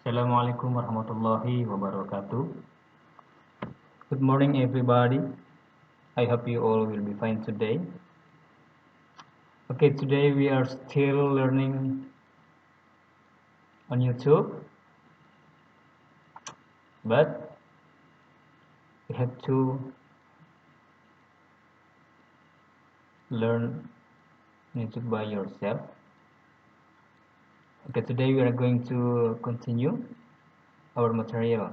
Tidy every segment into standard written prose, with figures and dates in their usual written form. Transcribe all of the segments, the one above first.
Assalamualaikum warahmatullahi wabarakatuh. Good morning, everybody. I hope you all will be fine today. Okay, today we are still learning on YouTube, but you have to learn YouTube by yourself. Okay, today we are going to continue our material.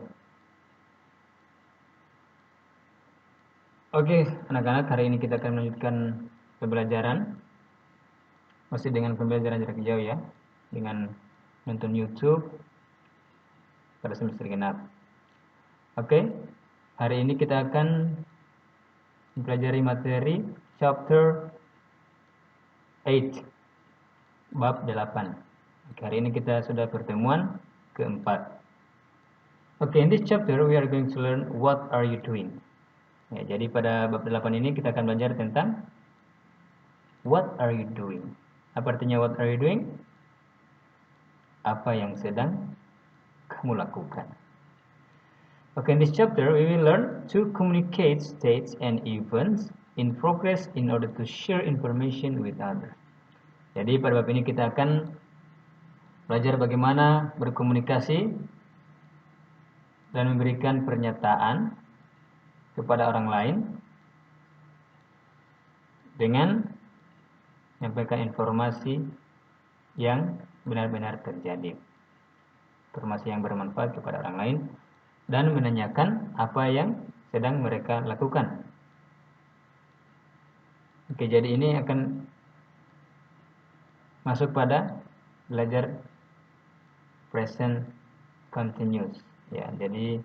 Oke, anak-anak, hari ini kita akan melanjutkan pembelajaran masih dengan pembelajaran jarak jauh ya, dengan nonton YouTube pada semester genap. Oke, hari ini kita akan mempelajari materi chapter 8, bab 8. Oke, hari ini kita sudah pertemuan keempat. Oke, in this chapter we are going to learn what are you doing. Ya, jadi pada bab 8 ini kita akan belajar tentang what are you doing. Apa artinya what are you doing? Apa yang sedang kamu lakukan. Okay, in this chapter we will learn to communicate states and events in progress in order to share information with others. Jadi pada bab ini kita akan belajar bagaimana berkomunikasi dan memberikan pernyataan kepada orang lain dengan menyampaikan informasi yang benar-benar terjadi, informasi yang bermanfaat kepada orang lain, dan menanyakan apa yang sedang mereka lakukan. Oke, jadi ini akan masuk pada belajar present continuous. Ya, jadi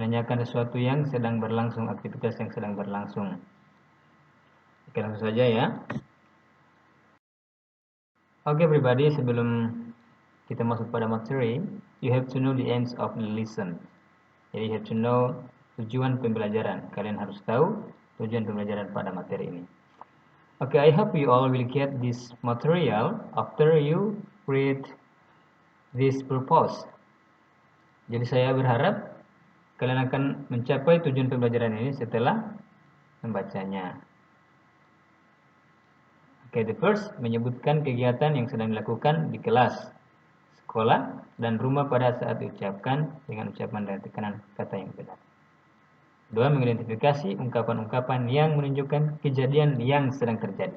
menanyakan sesuatu yang sedang berlangsung, aktivitas yang sedang berlangsung. Oke, langsung saja ya. Oke, everybody, sebelum kita masuk pada materi, you have to know the ends of the lesson. Jadi you have to know tujuan pembelajaran. Kalian harus tahu tujuan pembelajaran pada materi ini. Okay, I hope you all will get this material after you read this purpose. Jadi saya berharap kalian akan mencapai tujuan pembelajaran ini setelah membacanya. Okay, the first menyebutkan kegiatan yang sedang dilakukan di kelas, sekolah, dan rumah pada saat diucapkan dengan ucapan dan tekanan kata yang benar. 2. Mengidentifikasi ungkapan-ungkapan yang menunjukkan kejadian yang sedang terjadi.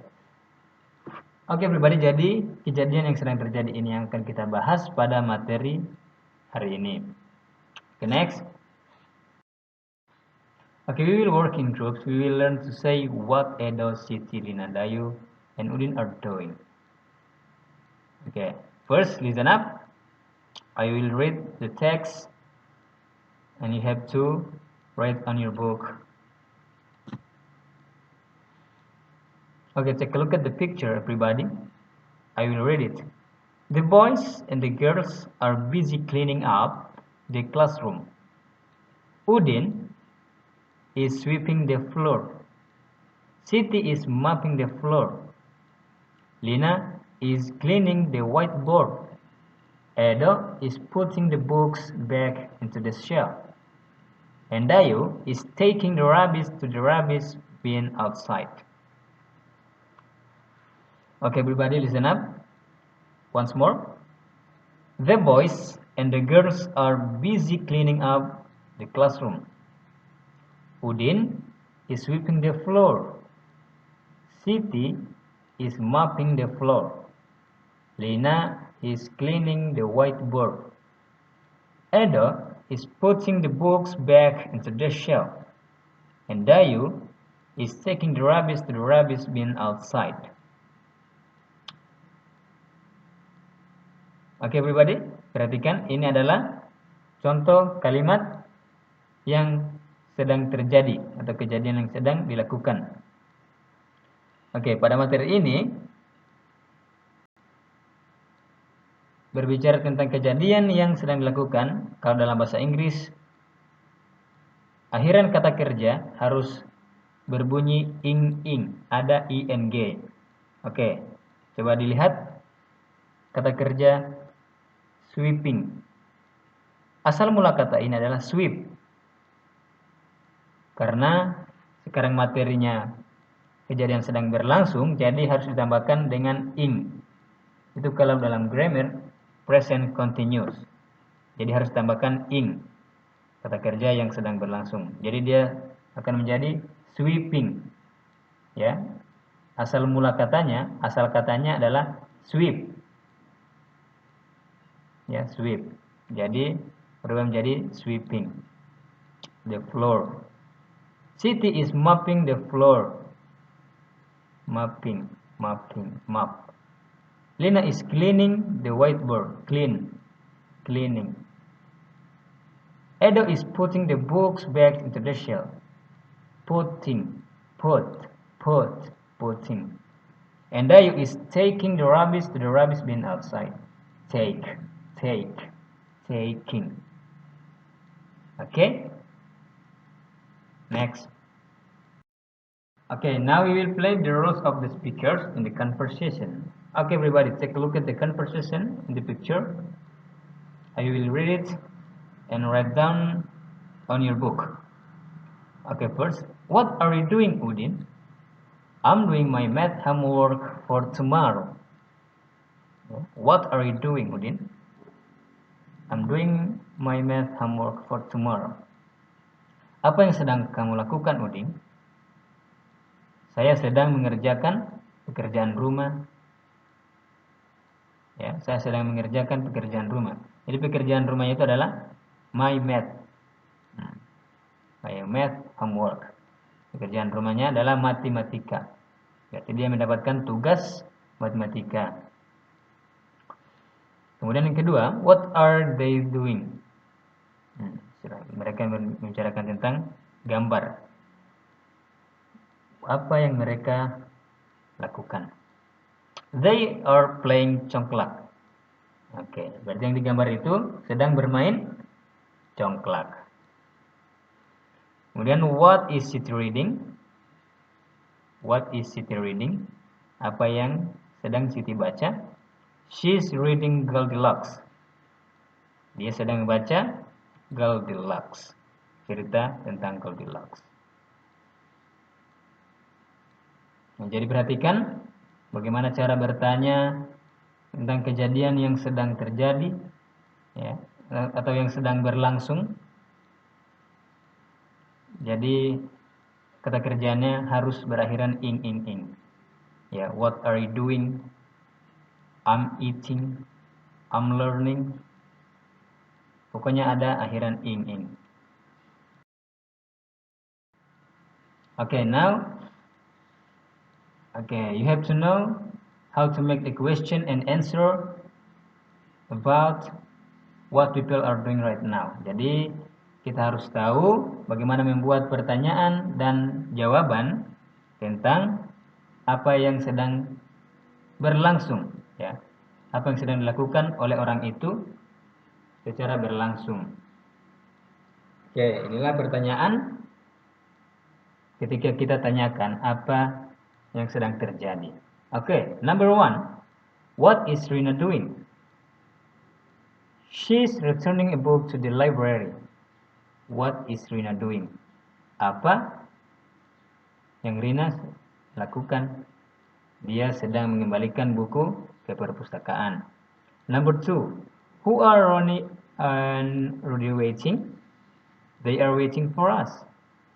Oke, everybody, jadi kejadian yang sedang terjadi ini yang akan kita bahas pada materi hari ini. Okay, next. Okay, we will work in groups. We will learn to say what Edo, Siti, Lina, Dayu, and Udin are doing. Okay, first listen up. I will read the text and you have to write on your book. Okay, take a look at the picture, everybody. I will read it. The boys and the girls are busy cleaning up the classroom. Udin is sweeping the floor. Siti is mopping the floor. Lina is cleaning the whiteboard. Edo is putting the books back into the shelf. And Dayu is taking the rubbish to the rubbish bin outside. Okay, everybody, listen up. Once more. The boys and the girls are busy cleaning up the classroom. Udin is sweeping the floor. Siti is mopping the floor. Lina is cleaning the whiteboard. Edo is putting the books back into the shelf. And Dayu is taking the rubbish to the rubbish bin outside. Okay, everybody, perhatikan, ini adalah contoh kalimat yang sedang terjadi atau kejadian yang sedang dilakukan. Oke, pada materi ini berbicara tentang kejadian yang sedang dilakukan. Kalau dalam bahasa Inggris, akhiran kata kerja harus berbunyi ing, ada ing. Oke, coba dilihat kata kerja sweeping. Asal mula kata ini adalah sweep. Karena sekarang materinya kejadian sedang berlangsung, jadi harus ditambahkan dengan ing. Itu kalau dalam grammar present continuous. Jadi harus tambahkan ing, kata kerja yang sedang berlangsung. Jadi dia akan menjadi sweeping. Ya. Asal katanya adalah sweep. Ya, sweep. Jadi berubah menjadi sweeping the floor. Siti is mopping the floor. Mopping, mop. Lina is cleaning the whiteboard. Cleaning. Edo is putting the books back into the shelf. Putting. And Dayu is taking the rubbish to the rubbish bin outside. Taking. Okay? Next. Okay, now we will play the roles of the speakers in the conversation. Okay, everybody, take a look at the conversation in the picture. I will read it and write down on your book. Okay, first, what are you doing, Udin? I'm doing my math homework for tomorrow. What are you doing, Udin? I'm doing my math homework for tomorrow. Apa yang sedang kamu lakukan, Udin? Saya sedang mengerjakan pekerjaan rumah. Ya, saya sedang mengerjakan pekerjaan rumah. Jadi pekerjaan rumahnya itu adalah my math. My math homework. Pekerjaan rumahnya adalah matematika. Jadi dia mendapatkan tugas matematika. Kemudian yang kedua, what are they doing? Mereka membicarakan tentang gambar. Apa yang mereka lakukan? They are playing congklak. Oke, berarti yang digambar itu sedang bermain congklak. Kemudian what is Siti reading? What is Siti reading? Apa yang sedang Siti baca? She's reading Goldilocks. Dia sedang membaca Goldilocks. Cerita tentang Goldilocks. Nah, jadi perhatikan bagaimana cara bertanya tentang kejadian yang sedang terjadi, ya, atau yang sedang berlangsung. Jadi kata kerjanya harus berakhiran ing. Ya, what are you doing? I'm eating. I'm learning. Pokoknya ada akhiran ing. Okay, now you have to know how to make a question and answer about what people are doing right now. Jadi kita harus tahu bagaimana membuat pertanyaan dan jawaban tentang apa yang sedang berlangsung, ya. Apa yang sedang dilakukan oleh orang itu secara berlangsung. Oke, inilah pertanyaan ketika kita tanyakan apa yang sedang terjadi. Oke, number 1. What is Rina doing? She's returning a book to the library. What is Rina doing? Apa yang Rina lakukan? Dia sedang mengembalikan buku ke perpustakaan. Number 2. Who are Ronnie and Rudy waiting? They are waiting for us.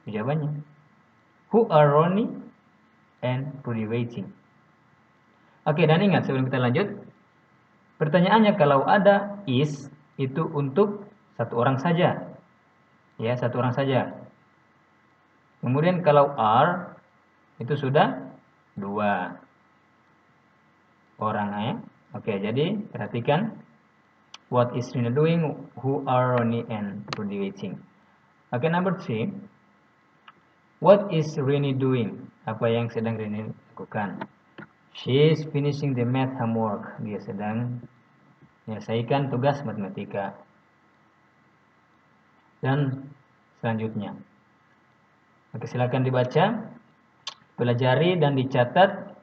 Jawabannya. Who are Ronnie and Rudy waiting? Oke, dan ingat sebelum kita lanjut, pertanyaannya kalau ada is itu untuk satu orang saja. Ya, satu orang saja. Kemudian kalau are itu sudah 2 orang, ya. Oke, jadi perhatikan what is Rina doing, who are Ronnie and Rudy waiting. Oke, number 3. What is Rini doing? Apa yang sedang Rini lakukan? She is finishing the math homework. Dia sedang menyelesaikan tugas matematika. Dan selanjutnya. Oke, silakan dibaca, pelajari dan dicatat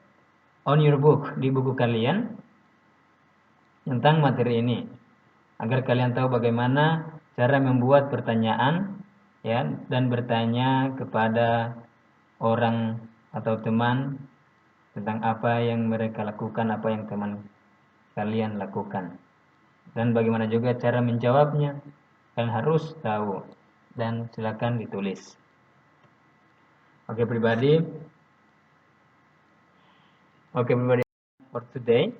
on your book, di buku kalian tentang materi ini. Agar kalian tahu bagaimana cara membuat pertanyaan ya, dan bertanya kepada orang atau teman tentang apa yang mereka lakukan, apa yang teman kalian lakukan, dan bagaimana juga cara menjawabnya. Kalian harus tahu, dan silakan ditulis. Oke everybody, for today.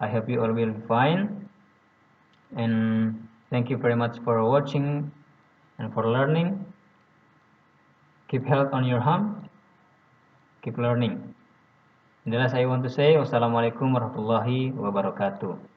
I hope you all will be fine, and thank you very much for watching and for learning. Keep health on your home, keep learning. And the last I want to say, wassalamualaikum warahmatullahi wabarakatuh.